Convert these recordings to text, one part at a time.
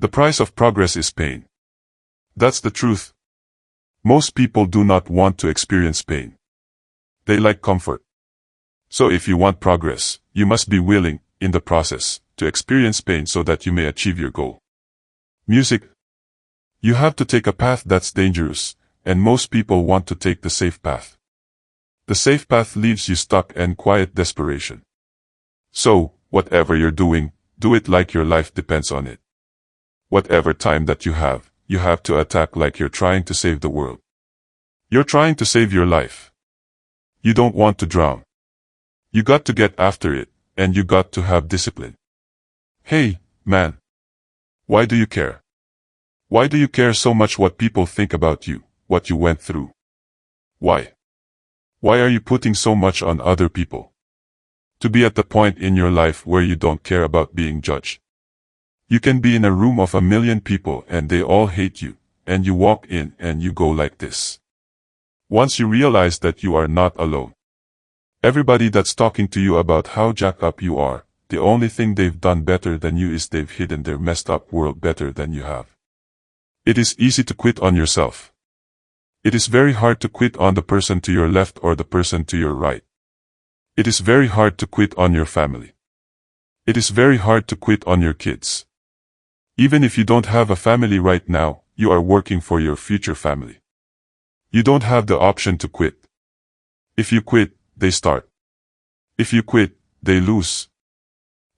The price of progress is pain. That's the truth. Most people do not want to experience pain. They like comfort. So if you want progress, you must be willing, in the process, to experience pain so that you may achieve your goal. Music. You have to take a path that's dangerous, and most people want to take the safe path. The safe path leaves you stuck in quiet desperation. So, whatever you're doing, do it like your life depends on it. Whatever time that you have to attack like you're trying to save the world. You're trying to save your life. You don't want to drown. You got to get after it, and you got to have discipline. Hey, man. Why do you care? Why do you care so much what people think about you, what you went through? Why? Why are you putting so much on other people? To be at the point in your life where you don't care about being judged. You can be in a room of 1,000,000 people and they all hate you, and you walk in and you go like this. Once you realize that you are not alone. Everybody that's talking to you about how jacked up you are, the only thing they've done better than you is they've hidden their messed up world better than you have. It is easy to quit on yourself. It is very hard to quit on the person to your left or the person to your right. It is very hard to quit on your family. It is very hard to quit on your kids. Even if you don't have a family right now, you are working for your future family. You don't have the option to quit. If you quit, they start. If you quit, they lose.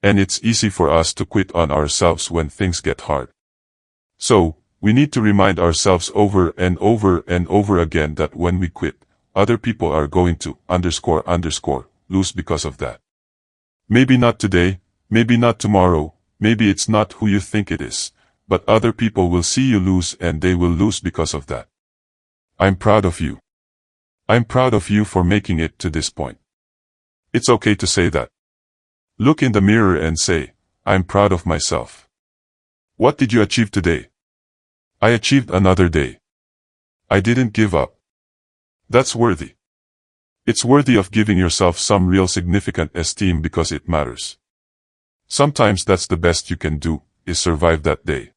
And it's easy for us to quit on ourselves when things get hard. So, we need to remind ourselves over and over and over again that when we quit, other people are going to lose because of that. Maybe not today, maybe not tomorrow, maybe it's not who you think it is, but other people will see you lose and they will lose because of that. I'm proud of you. I'm proud of you for making it to this point. It's okay to say that. Look in the mirror and say, I'm proud of myself. What did you achieve today? I achieved another day. I didn't give up. That's worthy. It's worthy of giving yourself some real significant esteem because it matters. Sometimes that's the best you can do, is survive that day.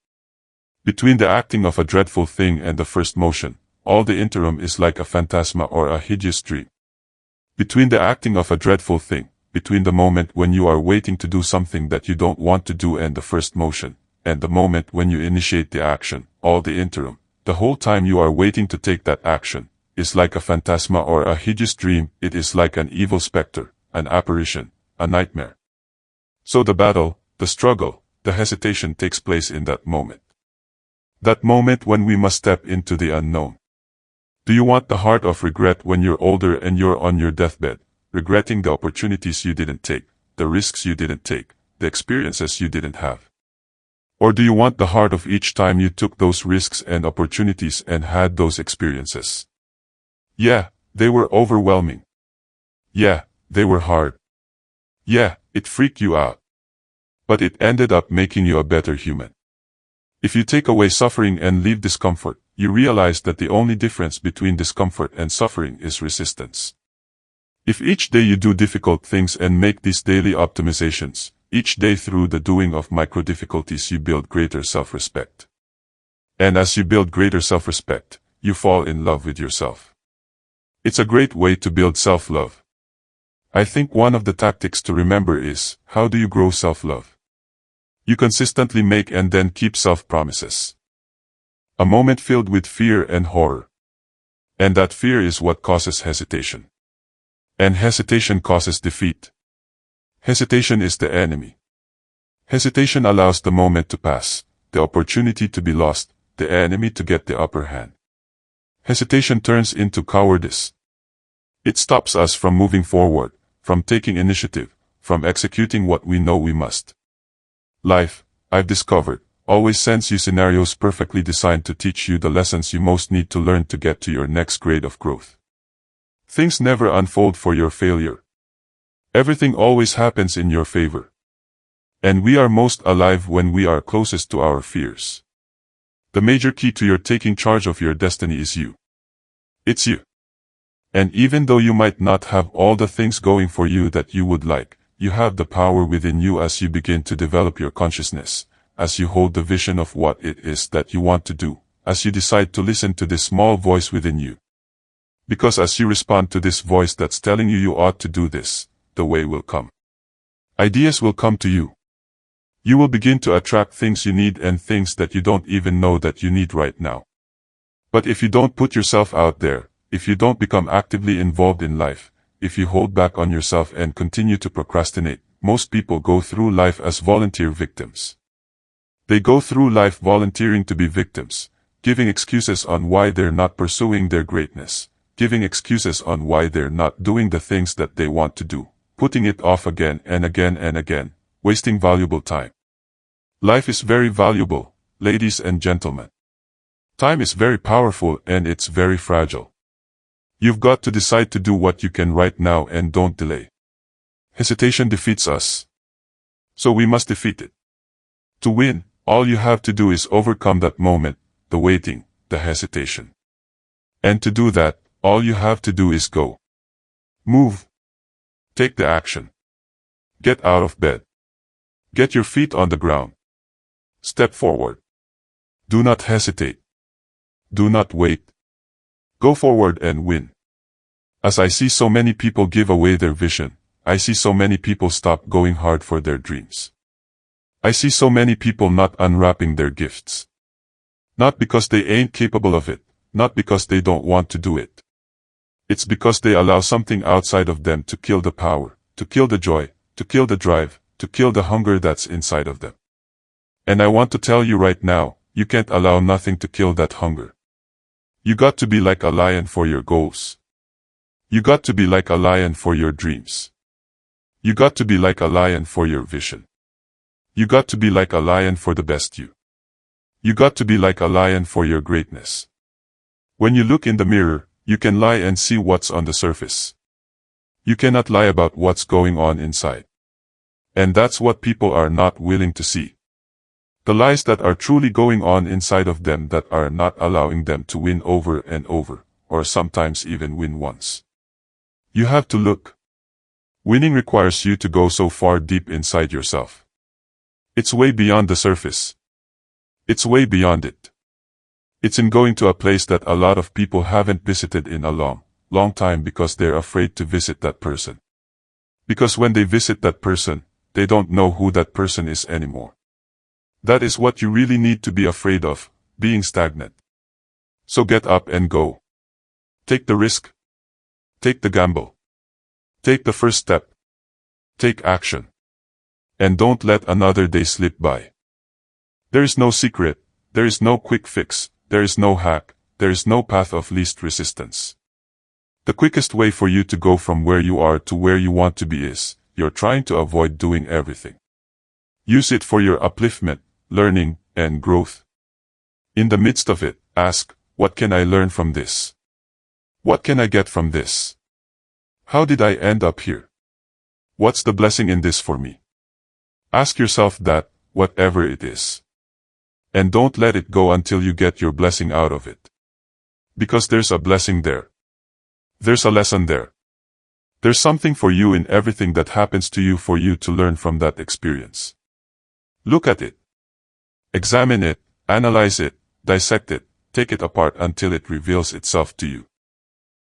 Between the acting of a dreadful thing and the first motion, all the interim is like a phantasma or a hideous dream. Between the acting of a dreadful thing, between the moment when you are waiting to do something that you don't want to do and the first motion, and the moment when you initiate the action, all the interim, the whole time you are waiting to take that action, is like a phantasma or a hideous dream. It is like an evil specter, an apparition, a nightmare. So the battle, the struggle, the hesitation takes place in that moment. That moment when we must step into the unknown. Do you want the heart of regret when you're older and you're on your deathbed, regretting the opportunities you didn't take, the risks you didn't take, the experiences you didn't have? Or do you want the heart of each time you took those risks and opportunities and had those experiences? Yeah, they were overwhelming. Yeah, they were hard. Yeah, it freaked you out. But it ended up making you a better human. If you take away suffering and leave discomfort, you realize that the only difference between discomfort and suffering is resistance. If each day you do difficult things and make these daily optimizations, each day through the doing of micro difficulties you build greater self-respect. And as you build greater self-respect, you fall in love with yourself. It's a great way to build self-love. I think one of the tactics to remember is, how do you grow self-love? You consistently make and then keep self-promises. A moment filled with fear and horror. And that fear is what causes hesitation. And hesitation causes defeat. Hesitation is the enemy. Hesitation allows the moment to pass, the opportunity to be lost, the enemy to get the upper hand. Hesitation turns into cowardice. It stops us from moving forward, from taking initiative, from executing what we know we must. Life, I've discovered, always sends you scenarios perfectly designed to teach you the lessons you most need to learn to get to your next grade of growth. Things never unfold for your failure. Everything always happens in your favor. And we are most alive when we are closest to our fears. The major key to your taking charge of your destiny is you. It's you. And even though you might not have all the things going for you that you would like, you have the power within you as you begin to develop your consciousness, as you hold the vision of what it is that you want to do, as you decide to listen to this small voice within you. Because as you respond to this voice that's telling you ought to do this, the way will come. Ideas will come to you. You will begin to attract things you need and things that you don't even know that you need right now. But if you don't put yourself out there, if you don't become actively involved in life, if you hold back on yourself and continue to procrastinate, most people go through life as volunteer victims. They go through life volunteering to be victims, giving excuses on why they're not pursuing their greatness, giving excuses on why they're not doing the things that they want to do, putting it off again and again and again, wasting valuable time. Life is very valuable, ladies and gentlemen. Time is very powerful and it's very fragile. You've got to decide to do what you can right now and don't delay. Hesitation defeats us. So we must defeat it. To win, all you have to do is overcome that moment, the waiting, the hesitation. And to do that, all you have to do is go. Move. Take the action. Get out of bed. Get your feet on the ground. Step forward. Do not hesitate. Do not wait. Go forward and win. As I see so many people give away their vision, I see so many people stop going hard for their dreams. I see so many people not unwrapping their gifts. Not because they ain't capable of it, not because they don't want to do it. It's because they allow something outside of them to kill the power, to kill the joy, to kill the drive, to kill the hunger that's inside of them. And I want to tell you right now, you can't allow nothing to kill that hunger. You got to be like a lion for your goals. You got to be like a lion for your dreams. You got to be like a lion for your vision. You got to be like a lion for the best you. You got to be like a lion for your greatness. When you look in the mirror, you can lie and see what's on the surface. You cannot lie about what's going on inside. And that's what people are not willing to see. The lies that are truly going on inside of them that are not allowing them to win over and over, or sometimes even win once. You have to look. Winning requires you to go so far deep inside yourself. It's way beyond the surface. It's way beyond it. It's in going to a place that a lot of people haven't visited in a long, long time because they're afraid to visit that person. Because when they visit that person, they don't know who that person is anymore. That is what you really need to be afraid of, being stagnant. So get up and go. Take the risk. Take the gamble. Take the first step. Take action. And don't let another day slip by. There is no secret, there is no quick fix, there is no hack, there is no path of least resistance. The quickest way for you to go from where you are to where you want to be is, you're trying to avoid doing everything. Use it for your upliftment, learning, and growth. In the midst of it, ask, what can I learn from this? What can I get from this? How did I end up here? What's the blessing in this for me? Ask yourself that, whatever it is. And don't let it go until you get your blessing out of it. Because there's a blessing there. There's a lesson there. There's something for you in everything that happens to you for you to learn from that experience. Look at it. Examine it, analyze it, dissect it, take it apart until it reveals itself to you.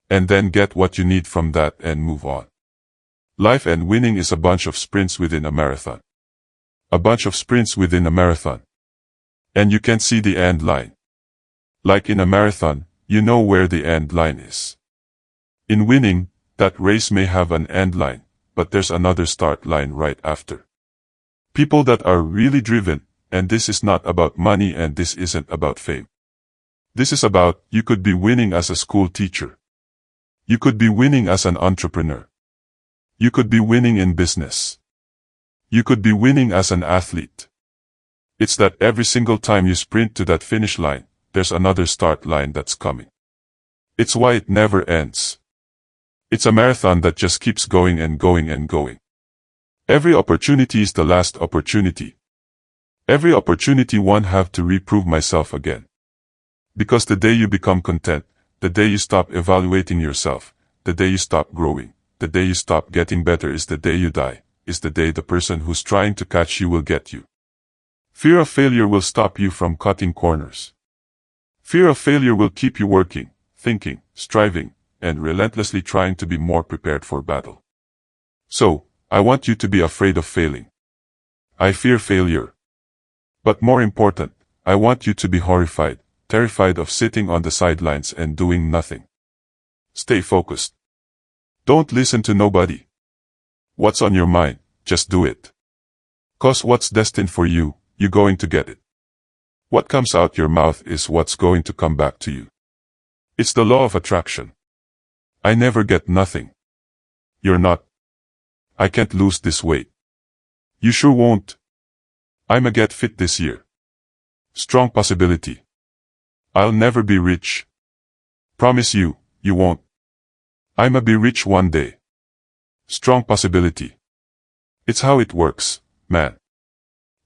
And then get what you need from that and move on. Life and winning is a bunch of sprints within a marathon. A bunch of sprints within a marathon. And you can see the end line. Like in a marathon, you know where the end line is. In winning, that race may have an end line, but there's another start line right after. People that are really driven, and this is not about money and this isn't about fame. This is about, you could be winning as a school teacher. You could be winning as an entrepreneur. You could be winning in business. You could be winning as an athlete. It's that every single time you sprint to that finish line, there's another start line that's coming. It's why it never ends. It's a marathon that just keeps going and going and going. Every opportunity is the last opportunity. Every opportunity one have to reprove myself again. Because the day you become content, the day you stop evaluating yourself, the day you stop growing, the day you stop getting better is the day you die, is the day the person who's trying to catch you will get you. Fear of failure will stop you from cutting corners. Fear of failure will keep you working, thinking, striving, and relentlessly trying to be more prepared for battle. So, I want you to be afraid of failing. I fear failure. But more important, I want you to be horrified, terrified of sitting on the sidelines and doing nothing. Stay focused. Don't listen to nobody. What's on your mind, just do it. 'Cause what's destined for you, you're going to get it. What comes out your mouth is what's going to come back to you. It's the law of attraction. I never get nothing. You're not. I can't lose this weight. You sure won't. I'ma get fit this year. Strong possibility. I'll never be rich. Promise you, you won't. I'ma be rich one day. Strong possibility. It's how it works, man.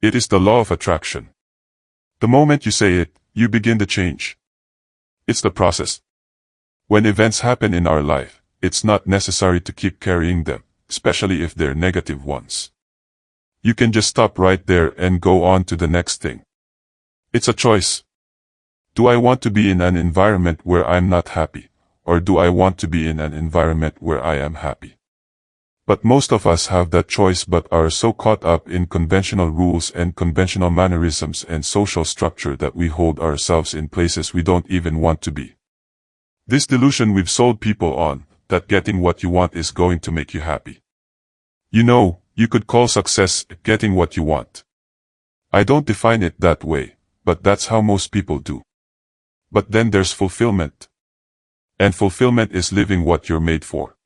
It is the law of attraction. The moment you say it, you begin to change. It's the process. When events happen in our life, it's not necessary to keep carrying them, especially if they're negative ones. You can just stop right there and go on to the next thing. It's a choice. Do I want to be in an environment where I'm not happy, or do I want to be in an environment where I am happy? But most of us have that choice but are so caught up in conventional rules and conventional mannerisms and social structure that we hold ourselves in places we don't even want to be. This delusion we've sold people on, that getting what you want is going to make you happy. You know, you could call success getting what you want. I don't define it that way, but that's how most people do. But then there's fulfillment. And fulfillment is living what you're made for.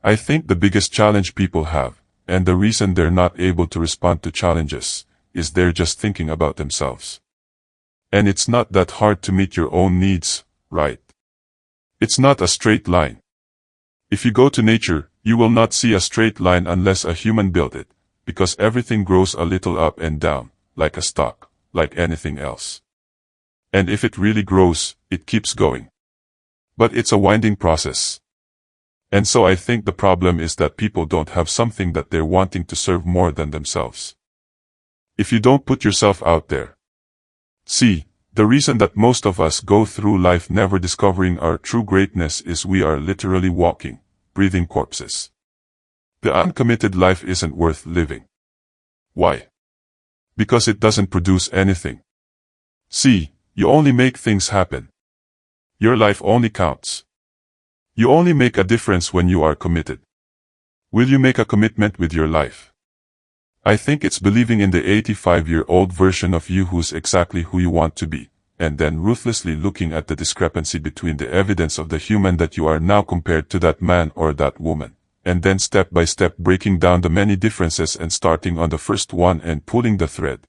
I think the biggest challenge people have, and the reason they're not able to respond to challenges, is they're just thinking about themselves. And it's not that hard to meet your own needs, right? It's not a straight line. If you go to nature, you will not see a straight line unless a human built it, because everything grows a little up and down, like a stalk, like anything else. And if it really grows, it keeps going. But it's a winding process. And so I think the problem is that people don't have something that they're wanting to serve more than themselves. If you don't put yourself out there. See, the reason that most of us go through life never discovering our true greatness is we are literally walking, breathing corpses. The uncommitted life isn't worth living. Why? Because it doesn't produce anything. See, you only make things happen. Your life only counts. You only make a difference when you are committed. Will you make a commitment with your life? I think it's believing in the 85-year-old version of you who's exactly who you want to be, and then ruthlessly looking at the discrepancy between the evidence of the human that you are now compared to that man or that woman, and then step by step breaking down the many differences and starting on the first one and pulling the thread.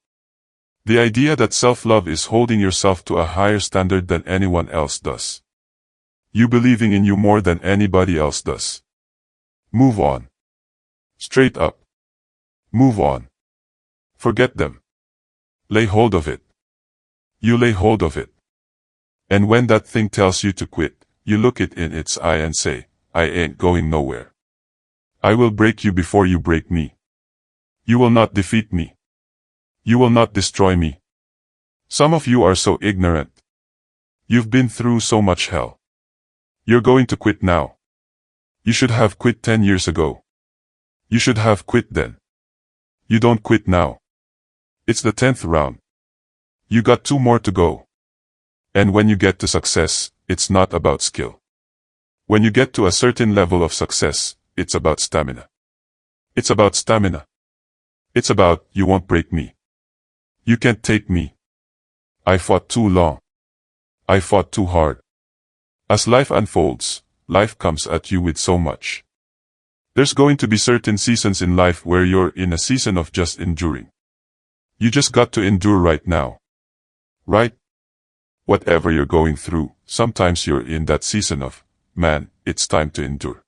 The idea that self-love is holding yourself to a higher standard than anyone else does. You believing in you more than anybody else does. Move on. Straight up. Move on. Forget them. Lay hold of it. You lay hold of it. And when that thing tells you to quit, you look it in its eye and say, I ain't going nowhere. I will break you before you break me. You will not defeat me. You will not destroy me. Some of you are so ignorant. You've been through so much hell. You're going to quit now. You should have quit 10 years ago. You should have quit then. You don't quit now. It's the 10th round. You got 2 more to go. And when you get to success, it's not about skill. When you get to a certain level of success, it's about stamina. It's about stamina. It's about, you won't break me. You can't take me. I fought too long. I fought too hard. As life unfolds, life comes at you with so much. There's going to be certain seasons in life where you're in a season of just enduring. You just got to endure right now. Right? Whatever you're going through, sometimes you're in that season of, man, it's time to endure.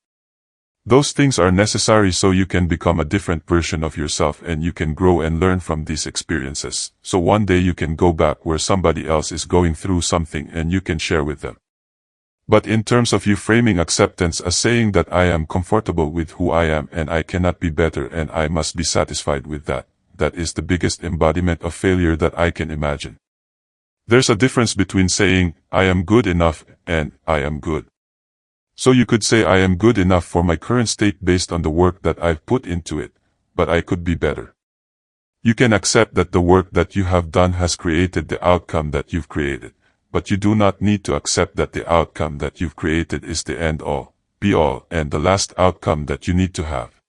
Those things are necessary so you can become a different version of yourself and you can grow and learn from these experiences. So one day you can go back where somebody else is going through something and you can share with them. But in terms of you framing acceptance as saying that I am comfortable with who I am and I cannot be better and I must be satisfied with that, that is the biggest embodiment of failure that I can imagine. There's a difference between saying, I am good enough, and I am good. So you could say I am good enough for my current state based on the work that I've put into it, but I could be better. You can accept that the work that you have done has created the outcome that you've created, but you do not need to accept that the outcome that you've created is the end-all, be-all, and the last outcome that you need to have.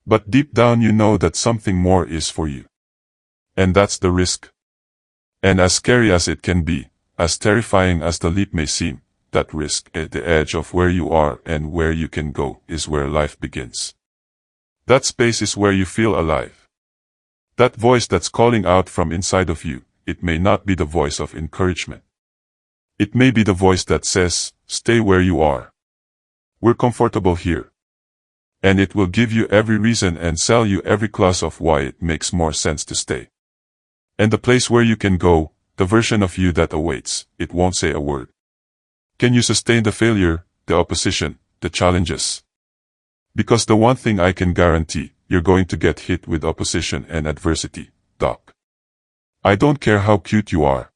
But deep down you know that something more is for you. And that's the risk. And as scary as it can be, as terrifying as the leap may seem, that risk at the edge of where you are and where you can go is where life begins. That space is where you feel alive. That voice that's calling out from inside of you, it may not be the voice of encouragement. It may be the voice that says, stay where you are. We're comfortable here. And it will give you every reason and sell you every clause of why it makes more sense to stay. And the place where you can go, the version of you that awaits, it won't say a word. Can you sustain the failure, the opposition, the challenges? Because the one thing I can guarantee, you're going to get hit with opposition and adversity, Doc. I don't care how cute you are.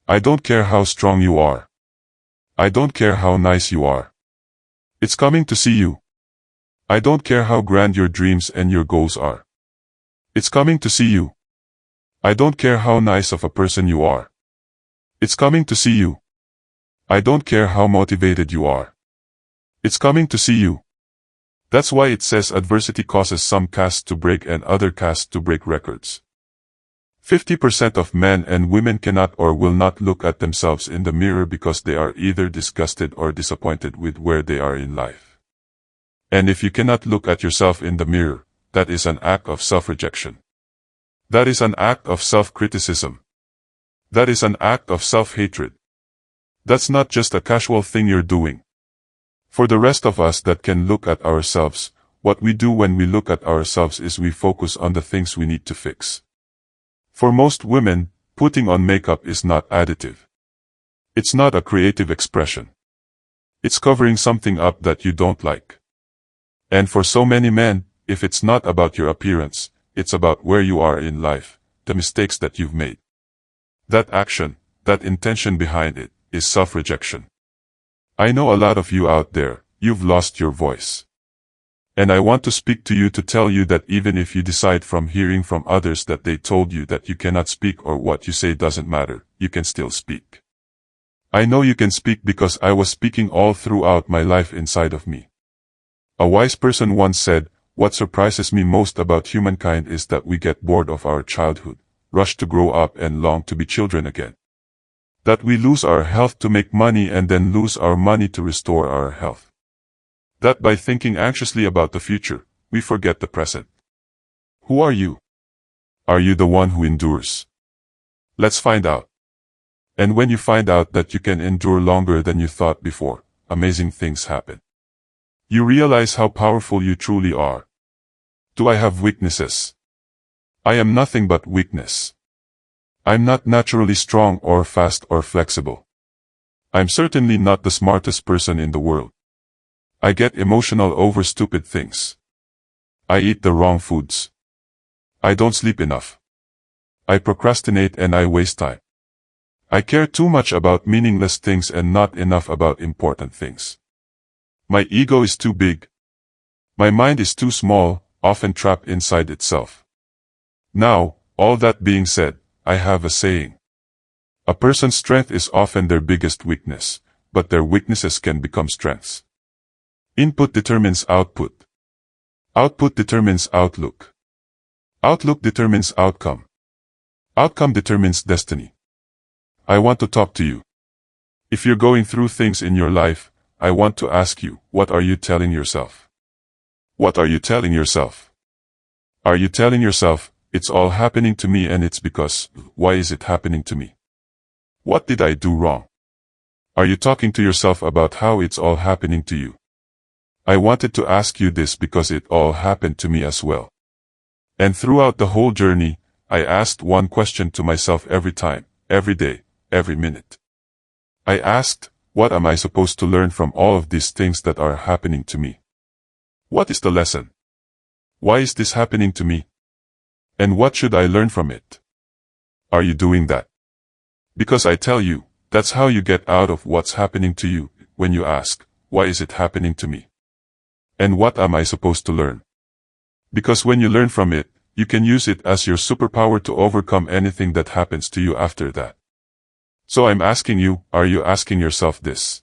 I don't care how strong you are. I don't care how nice you are. It's coming to see you. I don't care how grand your dreams and your goals are. It's coming to see you. I don't care how nice of a person you are. It's coming to see you. I don't care how motivated you are. It's coming to see you. That's why it says adversity causes some casts to break and other casts to break records. 50% of men and women cannot or will not look at themselves in the mirror because they are either disgusted or disappointed with where they are in life. And if you cannot look at yourself in the mirror, that is an act of self-rejection. That is an act of self-criticism. That is an act of self-hatred. That's not just a casual thing you're doing. For the rest of us that can look at ourselves, what we do when we look at ourselves is we focus on the things we need to fix. For most women, putting on makeup is not additive. It's not a creative expression. It's covering something up that you don't like. And for so many men, if it's not about your appearance, it's about where you are in life, the mistakes that you've made. That action, that intention behind it, is self-rejection. I know a lot of you out there, you've lost your voice. And I want to speak to you to tell you that even if you decide from hearing from others that they told you that you cannot speak or what you say doesn't matter, you can still speak. I know you can speak because I was speaking all throughout my life inside of me. A wise person once said, what surprises me most about humankind is that we get bored of our childhood, rush to grow up and long to be children again. That we lose our health to make money and then lose our money to restore our health. That by thinking anxiously about the future, we forget the present. Who are you? Are you the one who endures? Let's find out. And when you find out that you can endure longer than you thought before, amazing things happen. You realize how powerful you truly are. Do I have weaknesses? I am nothing but weakness. I'm not naturally strong or fast or flexible. I'm certainly not the smartest person in the world. I get emotional over stupid things. I eat the wrong foods. I don't sleep enough. I procrastinate and I waste time. I care too much about meaningless things and not enough about important things. My ego is too big. My mind is too small, often trapped inside itself. Now, all that being said, I have a saying. A person's strength is often their biggest weakness, but their weaknesses can become strengths. Input determines output. Output determines outlook. Outlook determines outcome. Outcome determines destiny. I want to talk to you. If you're going through things in your life, I want to ask you, what are you telling yourself? What are you telling yourself? Are you telling yourself, it's all happening to me and it's because, why is it happening to me? What did I do wrong? Are you talking to yourself about how it's all happening to you? I wanted to ask you this because it all happened to me as well. And throughout the whole journey, I asked one question to myself every time, every day, every minute. I asked, what am I supposed to learn from all of these things that are happening to me? What is the lesson? Why is this happening to me? And what should I learn from it? Are you doing that? Because I tell you, that's how you get out of what's happening to you when you ask, why is it happening to me? And what am I supposed to learn? Because when you learn from it, you can use it as your superpower to overcome anything that happens to you after that. So I'm asking you, are you asking yourself this?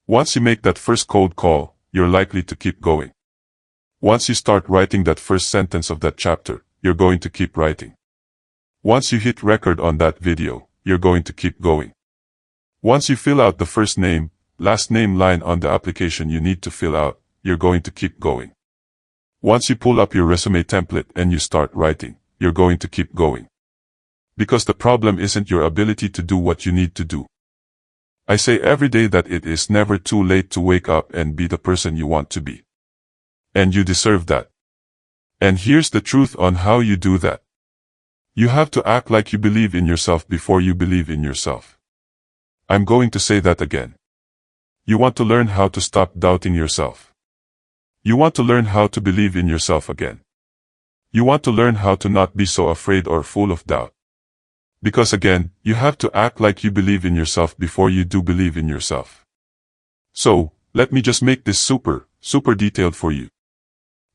Once you make that first cold call, you're likely to keep going. Once you start writing that first sentence of that chapter, you're going to keep writing. Once you hit record on that video, you're going to keep going. Once you fill out the first name, last name line on the application you need to fill out, you're going to keep going. Once you pull up your resume template and you start writing, you're going to keep going. Because the problem isn't your ability to do what you need to do. I say every day that it is never too late to wake up and be the person you want to be. And you deserve that. And here's the truth on how you do that. You have to act like you believe in yourself before you believe in yourself. I'm going to say that again. You want to learn how to stop doubting yourself. You want to learn how to believe in yourself again. You want to learn how to not be so afraid or full of doubt. Because again, you have to act like you believe in yourself before you do believe in yourself. So, let me just make this super detailed for you.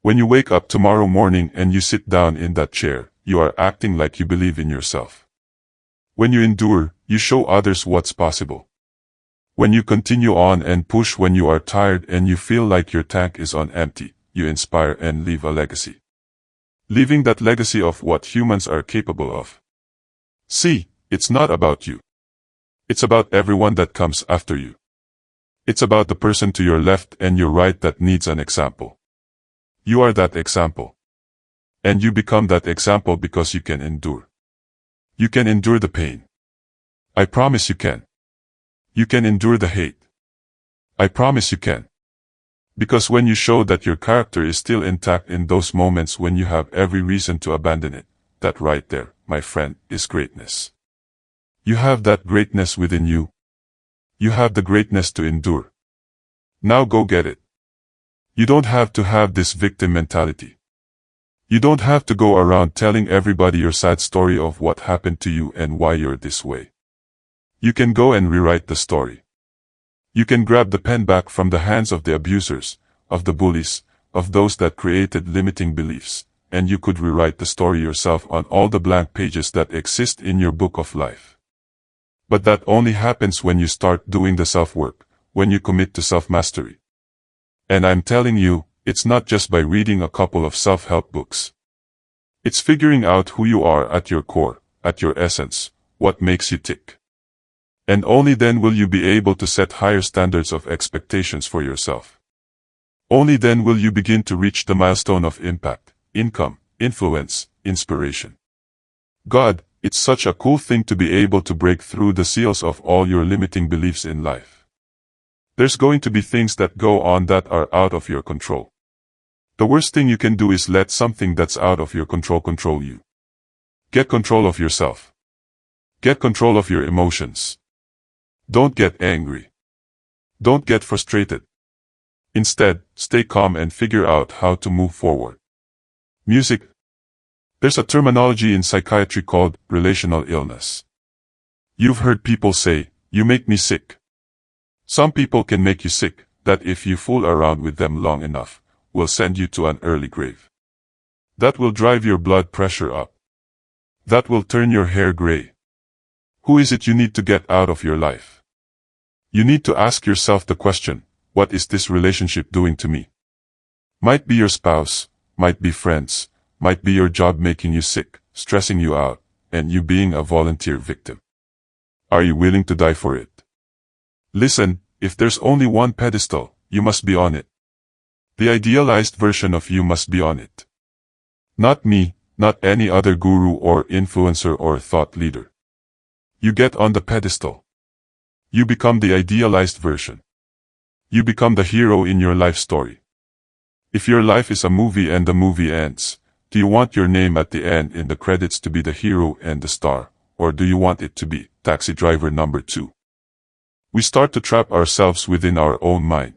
When you wake up tomorrow morning and you sit down in that chair, you are acting like you believe in yourself. When you endure, you show others what's possible. When you continue on and push when you are tired and you feel like your tank is on empty, you inspire and leave a legacy. Leaving that legacy of what humans are capable of. See, it's not about you. It's about everyone that comes after you. It's about the person to your left and your right that needs an example. You are that example. And you become that example because you can endure. You can endure the pain. I promise you can. You can endure the hate. I promise you can. Because when you show that your character is still intact in those moments when you have every reason to abandon it, that right there, my friend, is greatness. You have that greatness within you. You have the greatness to endure. Now go get it. You don't have to have this victim mentality. You don't have to go around telling everybody your sad story of what happened to you and why you're this way. You can go and rewrite the story. You can grab the pen back from the hands of the abusers, of the bullies, of those that created limiting beliefs, and you could rewrite the story yourself on all the blank pages that exist in your book of life. But that only happens when you start doing the self-work, when you commit to self-mastery. And I'm telling you, it's not just by reading a couple of self-help books. It's figuring out who you are at your core, at your essence, what makes you tick. And only then will you be able to set higher standards of expectations for yourself. Only then will you begin to reach the milestone of impact, income, influence, inspiration. God, it's such a cool thing to be able to break through the seals of all your limiting beliefs in life. There's going to be things that go on that are out of your control. The worst thing you can do is let something that's out of your control you. Get control of yourself. Get control of your emotions. Don't get angry. Don't get frustrated. Instead, stay calm and figure out how to move forward. Music. There's a terminology in psychiatry called relational illness. You've heard people say, "You make me sick." Some people can make you sick, that if you fool around with them long enough, will send you to an early grave. That will drive your blood pressure up. That will turn your hair gray. Who is it you need to get out of your life? You need to ask yourself the question, what is this relationship doing to me? Might be your spouse, might be friends, might be your job making you sick, stressing you out, and you being a volunteer victim. Are you willing to die for it? Listen, if there's only one pedestal, you must be on it. The idealized version of you must be on it. Not me, not any other guru or influencer or thought leader. You get on the pedestal. You become the idealized version. You become the hero in your life story. If your life is a movie and the movie ends, do you want your name at the end in the credits to be the hero and the star, or do you want it to be taxi driver number 2? We start to trap ourselves within our own mind.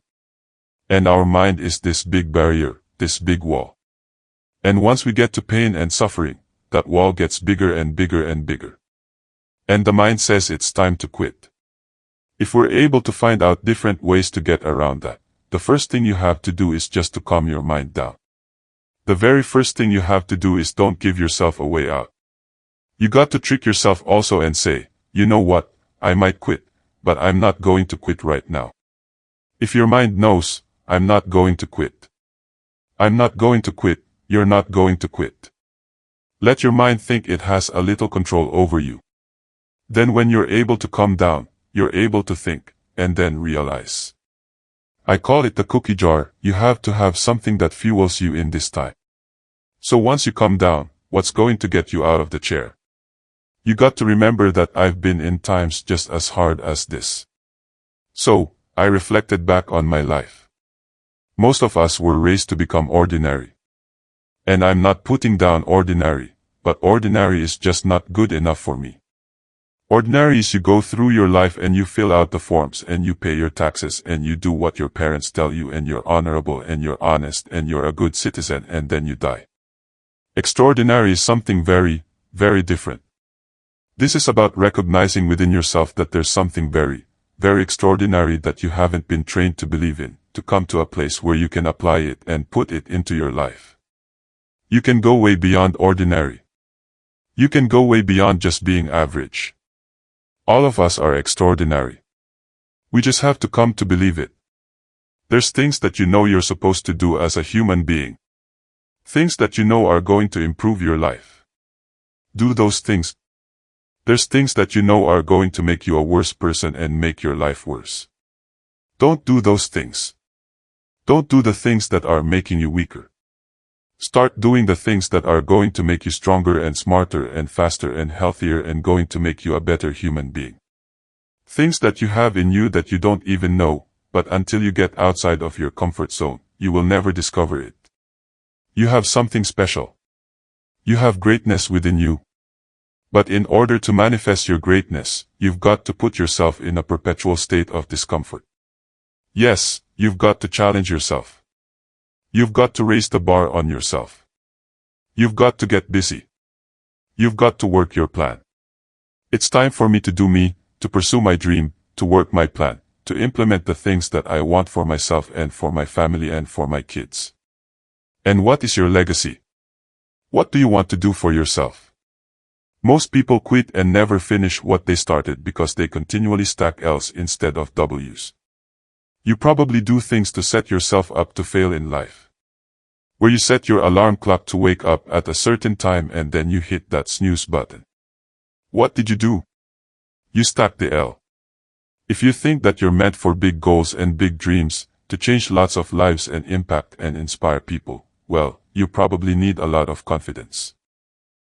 And our mind is this big barrier, this big wall. And once we get to pain and suffering, that wall gets bigger and bigger and bigger. And the mind says it's time to quit. If we're able to find out different ways to get around that, the first thing you have to do is just to calm your mind down. The very first thing you have to do is don't give yourself a way out. You got to trick yourself also and say, you know what, I might quit, but I'm not going to quit right now. If your mind knows, I'm not going to quit. I'm not going to quit, you're not going to quit. Let your mind think it has a little control over you. Then when you're able to calm down, you're able to think, and then realize. I call it the cookie jar. You have to have something that fuels you in this time. So once you calm down, what's going to get you out of the chair? You got to remember that I've been in times just as hard as this. So, I reflected back on my life. Most of us were raised to become ordinary. And I'm not putting down ordinary, but ordinary is just not good enough for me. Ordinary is you go through your life and you fill out the forms and you pay your taxes and you do what your parents tell you and you're honorable and you're honest and you're a good citizen and then you die. Extraordinary is something very, very different. This is about recognizing within yourself that there's something very, very extraordinary that you haven't been trained to believe in, to come to a place where you can apply it and put it into your life. You can go way beyond ordinary. You can go way beyond just being average. All of us are extraordinary. We just have to come to believe it. There's things that you know you're supposed to do as a human being. Things that you know are going to improve your life. Do those things. There's things that you know are going to make you a worse person and make your life worse. Don't do those things. Don't do the things that are making you weaker. Start doing the things that are going to make you stronger and smarter and faster and healthier and going to make you a better human being. Things that you have in you that you don't even know, but until you get outside of your comfort zone, you will never discover it. You have something special. You have greatness within you. But in order to manifest your greatness, you've got to put yourself in a perpetual state of discomfort. Yes, you've got to challenge yourself. You've got to raise the bar on yourself. You've got to get busy. You've got to work your plan. It's time for me to do me, to pursue my dream, to work my plan, to implement the things that I want for myself and for my family and for my kids. And what is your legacy? What do you want to do for yourself? Most people quit and never finish what they started because they continually stack L's instead of W's. You probably do things to set yourself up to fail in life. Where you set your alarm clock to wake up at a certain time and then you hit that snooze button. What did you do? You stacked the L. If you think that you're meant for big goals and big dreams, to change lots of lives and impact and inspire people, well, you probably need a lot of confidence.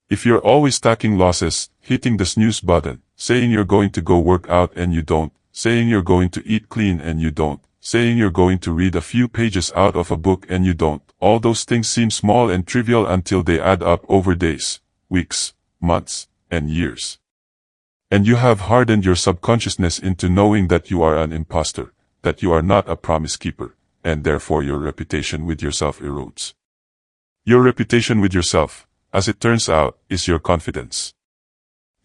If you're always stacking losses, hitting the snooze button, saying you're going to go work out and you don't, saying you're going to eat clean and you don't, saying you're going to read a few pages out of a book and you don't, all those things seem small and trivial until they add up over days, weeks, months, and years. And you have hardened your subconsciousness into knowing that you are an imposter, that you are not a promise keeper, and therefore your reputation with yourself erodes. Your reputation with yourself, as it turns out, is your confidence.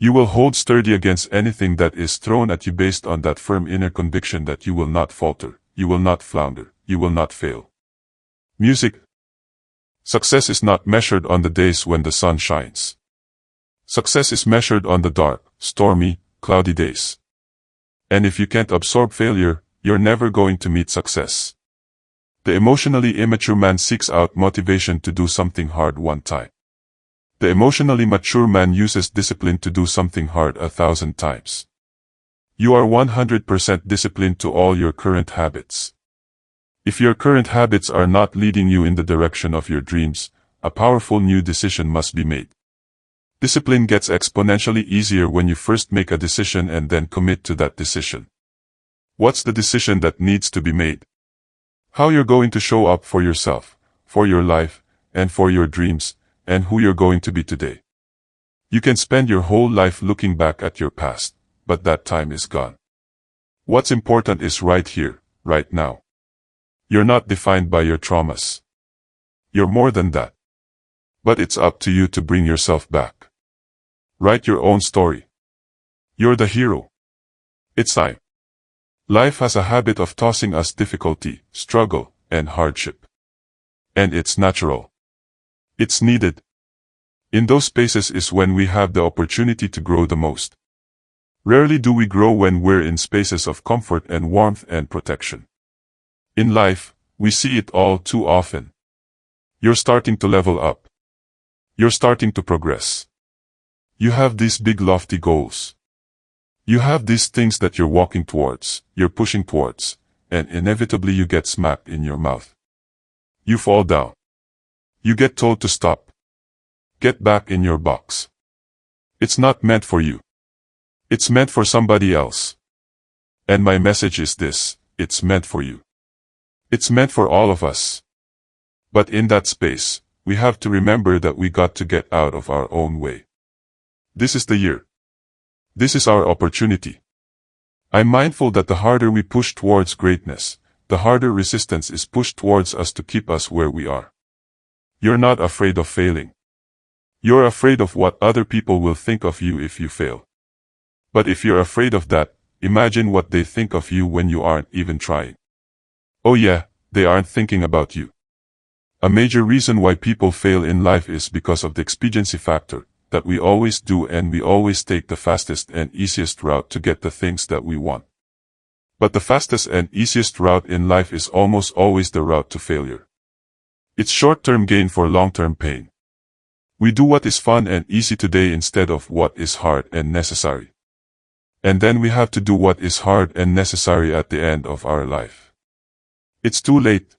You will hold sturdy against anything that is thrown at you based on that firm inner conviction that you will not falter, you will not flounder, you will not fail. Music. Success is not measured on the days when the sun shines. Success is measured on the dark, stormy, cloudy days. And if you can't absorb failure, you're never going to meet success. The emotionally immature man seeks out motivation to do something hard one time. The emotionally mature man uses discipline to do something hard 1,000 times. You are 100% disciplined to all your current habits. If your current habits are not leading you in the direction of your dreams, a powerful new decision must be made. Discipline gets exponentially easier when you first make a decision and then commit to that decision. What's the decision that needs to be made? How you're going to show up for yourself, for your life, and for your dreams, and who you're going to be today. You can spend your whole life looking back at your past, but that time is gone. What's important is right here, right now. You're not defined by your traumas. You're more than that. But it's up to you to bring yourself back. Write your own story. You're the hero. It's time. Life has a habit of tossing us difficulty, struggle, and hardship. And it's natural. It's needed. In those spaces is when we have the opportunity to grow the most. Rarely do we grow when we're in spaces of comfort and warmth and protection. In life, we see it all too often. You're starting to level up. You're starting to progress. You have these big lofty goals. You have these things that you're walking towards, you're pushing towards, and inevitably you get smacked in your mouth. You fall down. You get told to stop. Get back in your box. It's not meant for you. It's meant for somebody else. And my message is this: it's meant for you. It's meant for all of us. But in that space, we have to remember that we got to get out of our own way. This is the year. This is our opportunity. I'm mindful that the harder we push towards greatness, the harder resistance is pushed towards us to keep us where we are. You're not afraid of failing. You're afraid of what other people will think of you if you fail. But if you're afraid of that, imagine what they think of you when you aren't even trying. Oh yeah, they aren't thinking about you. A major reason why people fail in life is because of the expediency factor, that we always do, and we always take the fastest and easiest route to get the things that we want. But the fastest and easiest route in life is almost always the route to failure. It's short-term gain for long-term pain. We do what is fun and easy today instead of what is hard and necessary. And then we have to do what is hard and necessary at the end of our life. It's too late.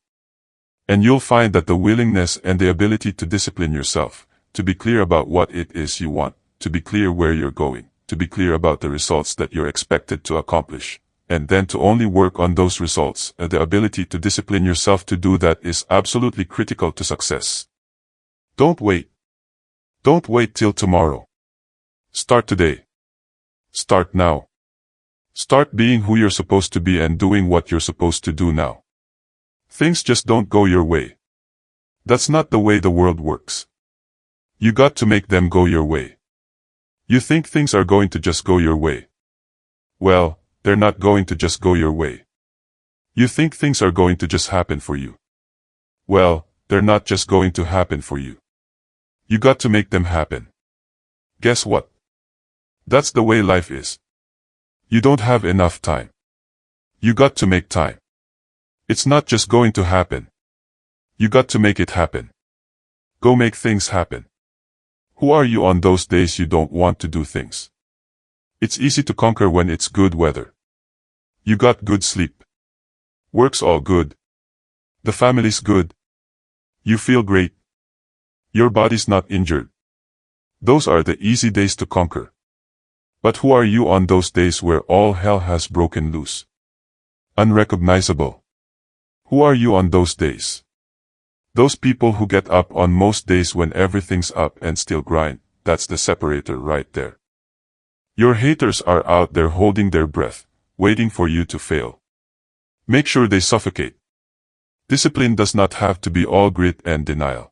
And you'll find that the willingness and the ability to discipline yourself, to be clear about what it is you want, to be clear where you're going, to be clear about the results that you're expected to accomplish, and then to only work on those results, and the ability to discipline yourself to do that is absolutely critical to success. Don't wait. Don't wait till tomorrow. Start today. Start now. Start being who you're supposed to be and doing what you're supposed to do now. Things just don't go your way. That's not the way the world works. You got to make them go your way. You think things are going to just go your way. Well, they're not going to just go your way. You think things are going to just happen for you. Well, they're not just going to happen for you. You got to make them happen. Guess what? That's the way life is. You don't have enough time. You got to make time. It's not just going to happen. You got to make it happen. Go make things happen. Who are you on those days you don't want to do things? It's easy to conquer when it's good weather. You got good sleep. Work's all good. The family's good. You feel great. Your body's not injured. Those are the easy days to conquer. But who are you on those days where all hell has broken loose? Unrecognizable. Who are you on those days? Those people who get up on most days when everything's up and still grind, that's the separator right there. Your haters are out there holding their breath, waiting for you to fail. Make sure they suffocate. Discipline does not have to be all grit and denial.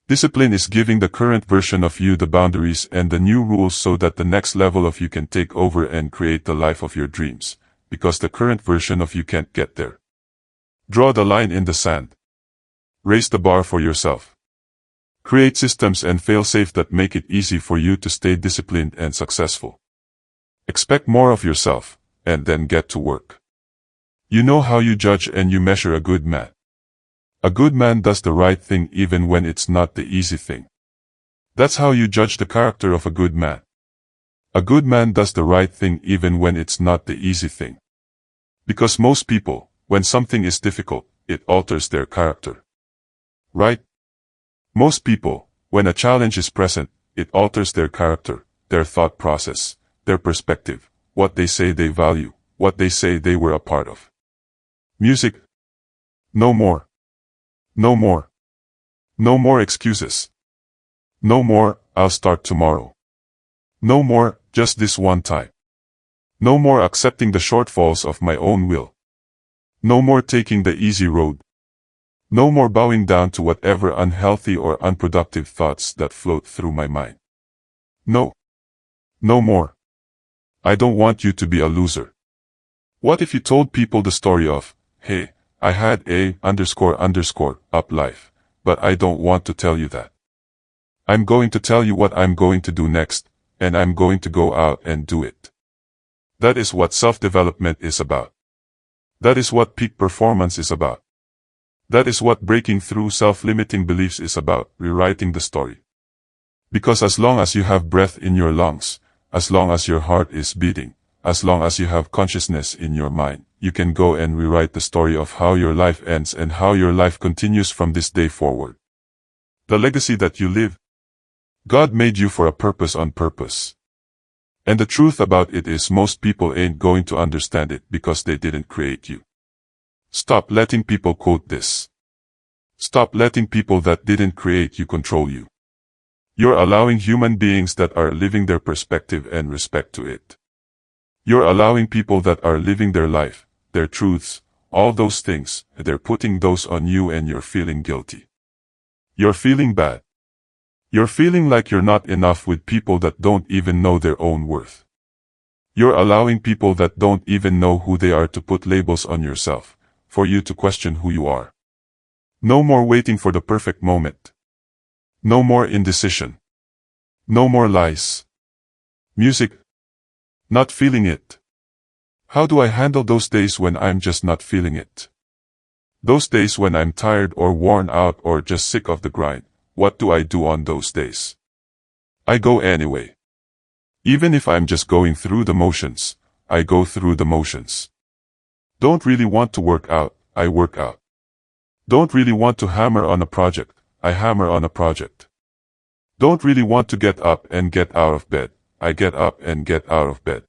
Discipline is giving the current version of you the boundaries and the new rules so that the next level of you can take over and create the life of your dreams, because the current version of you can't get there. Draw the line in the sand. Raise the bar for yourself. Create systems and fail-safe that make it easy for you to stay disciplined and successful. Expect more of yourself, and then get to work. You know how you judge and you measure a good man. A good man does the right thing even when it's not the easy thing. That's how you judge the character of a good man. A good man does the right thing even when it's not the easy thing. Because most people, when something is difficult, it alters their character. Right? Most people, when a challenge is present, it alters their character, their thought process, their perspective, what they say they value, what they say they were a part of. Music. No more. No more. No more excuses. No more, I'll start tomorrow. No more, just this one time. No more accepting the shortfalls of my own will. No more taking the easy road. No more bowing down to whatever unhealthy or unproductive thoughts that float through my mind. No. No more. I don't want you to be a loser. What if you told people the story of, hey, I had up life, but I don't want to tell you that. I'm going to tell you what I'm going to do next, and I'm going to go out and do it. That is what self-development is about. That is what peak performance is about. That is what breaking through self-limiting beliefs is about, rewriting the story. Because as long as you have breath in your lungs, as long as your heart is beating, as long as you have consciousness in your mind, you can go and rewrite the story of how your life ends and how your life continues from this day forward. The legacy that you live. God made you for a purpose on purpose. And the truth about it is most people ain't going to understand it because they didn't create you. Stop letting people quote this. Stop letting people that didn't create you control you. You're allowing human beings that are living their perspective and respect to it. You're allowing people that are living their life, their truths, all those things, they're putting those on you and you're feeling guilty. You're feeling bad. You're feeling like you're not enough with people that don't even know their own worth. You're allowing people that don't even know who they are to put labels on yourself, for you to question who you are. No more waiting for the perfect moment. No more indecision. No more lies. Music. Not feeling it. How do I handle those days when I'm just not feeling it? Those days when I'm tired or worn out or just sick of the grind, what do I do on those days? I go anyway. Even if I'm just going through the motions, I go through the motions. Don't really want to work out, I work out. Don't really want to hammer on a project, I hammer on a project. Don't really want to get up and get out of bed, I get up and get out of bed.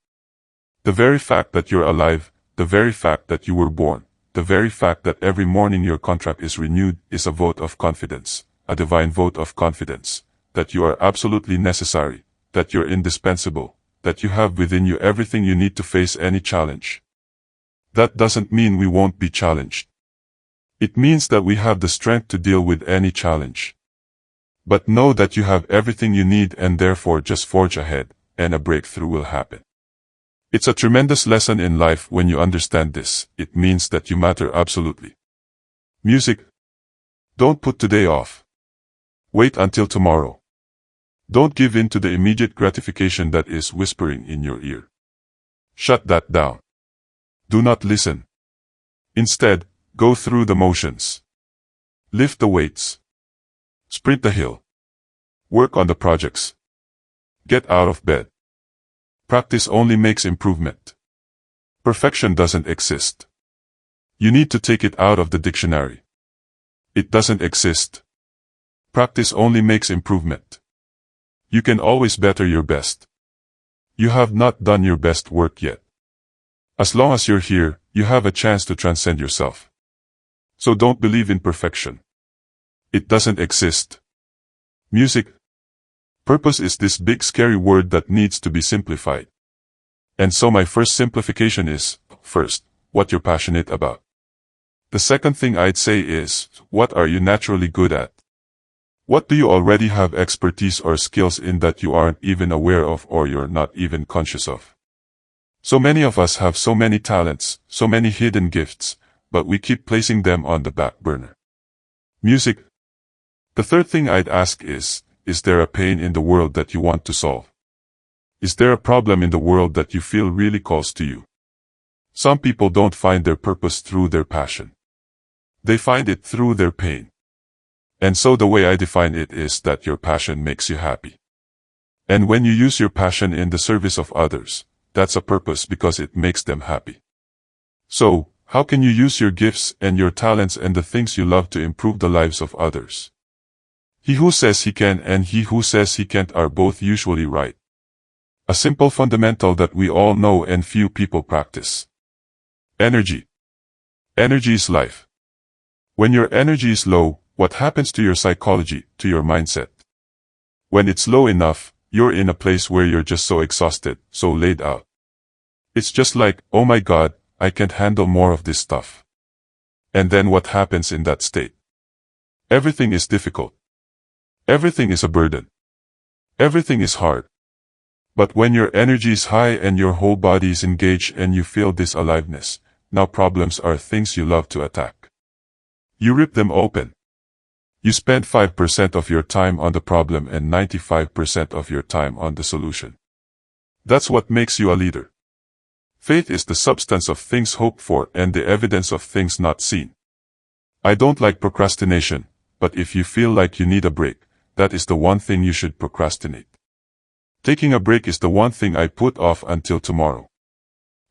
The very fact that you're alive, the very fact that you were born, the very fact that every morning your contract is renewed is a vote of confidence, a divine vote of confidence, that you are absolutely necessary, that you're indispensable, that you have within you everything you need to face any challenge. That doesn't mean we won't be challenged. It means that we have the strength to deal with any challenge. But know that you have everything you need and therefore just forge ahead, and a breakthrough will happen. It's a tremendous lesson in life when you understand this. It means that you matter absolutely. Music. Don't put today off. Wait until tomorrow. Don't give in to the immediate gratification that is whispering in your ear. Shut that down. Do not listen. Instead, go through the motions. Lift the weights. Sprint the hill. Work on the projects. Get out of bed. Practice only makes improvement. Perfection doesn't exist. You need to take it out of the dictionary. It doesn't exist. Practice only makes improvement. You can always better your best. You have not done your best work yet. As long as you're here, you have a chance to transcend yourself. So don't believe in perfection. It doesn't exist. Music. Purpose is this big scary word that needs to be simplified. And so my first simplification is, first, what you're passionate about. The second thing I'd say is, what are you naturally good at? What do you already have expertise or skills in that you aren't even aware of or you're not even conscious of? So many of us have so many talents, so many hidden gifts, but we keep placing them on the back burner. Music. The third thing I'd ask is there a pain in the world that you want to solve? Is there a problem in the world that you feel really calls to you? Some people don't find their purpose through their passion. They find it through their pain. And so the way I define it is that your passion makes you happy. And when you use your passion in the service of others, that's a purpose because it makes them happy. So, how can you use your gifts and your talents and the things you love to improve the lives of others? He who says he can and he who says he can't are both usually right. A simple fundamental that we all know and few people practice. Energy. Energy is life. When your energy is low, what happens to your psychology, to your mindset? When it's low enough, you're in a place where you're just so exhausted, so laid out. It's just like, oh my God, I can't handle more of this stuff. And then what happens in that state? Everything is difficult. Everything is a burden. Everything is hard. But when your energy is high and your whole body is engaged and you feel this aliveness, now problems are things you love to attack. You rip them open. You spend 5% of your time on the problem and 95% of your time on the solution. That's what makes you a leader. Faith is the substance of things hoped for and the evidence of things not seen. I don't like procrastination, but if you feel like you need a break, that is the one thing you should procrastinate. Taking a break is the one thing I put off until tomorrow.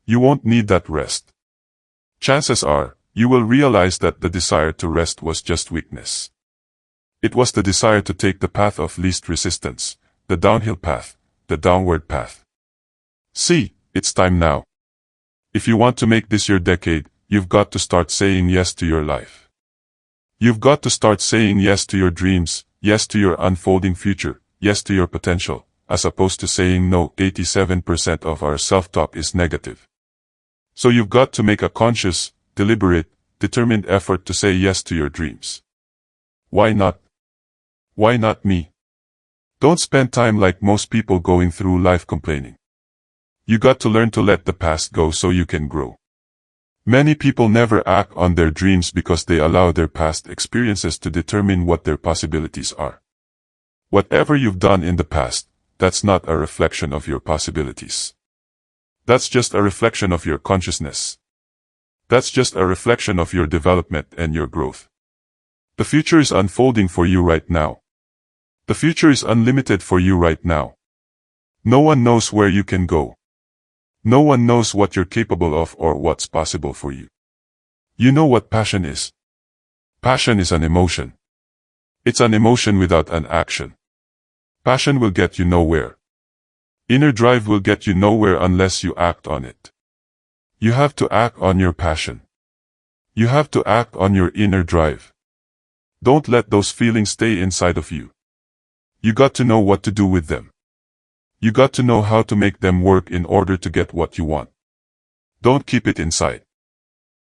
You won't need that rest. Chances are, you will realize that the desire to rest was just weakness. It was the desire to take the path of least resistance, the downhill path, the downward path. See, it's time now. If you want to make this your decade, you've got to start saying yes to your life. You've got to start saying yes to your dreams, yes to your unfolding future, yes to your potential, as opposed to saying no. 87% of our self-talk is negative. So you've got to make a conscious, deliberate, determined effort to say yes to your dreams. Why not? Why not me? Don't spend time like most people going through life complaining. You got to learn to let the past go so you can grow. Many people never act on their dreams because they allow their past experiences to determine what their possibilities are. Whatever you've done in the past, that's not a reflection of your possibilities. That's just a reflection of your consciousness. That's just a reflection of your development and your growth. The future is unfolding for you right now. The future is unlimited for you right now. No one knows where you can go. No one knows what you're capable of or what's possible for you. You know what passion is? Passion is an emotion. It's an emotion without an action. Passion will get you nowhere. Inner drive will get you nowhere unless you act on it. You have to act on your passion. You have to act on your inner drive. Don't let those feelings stay inside of you. You got to know what to do with them. You got to know how to make them work in order to get what you want. Don't keep it inside.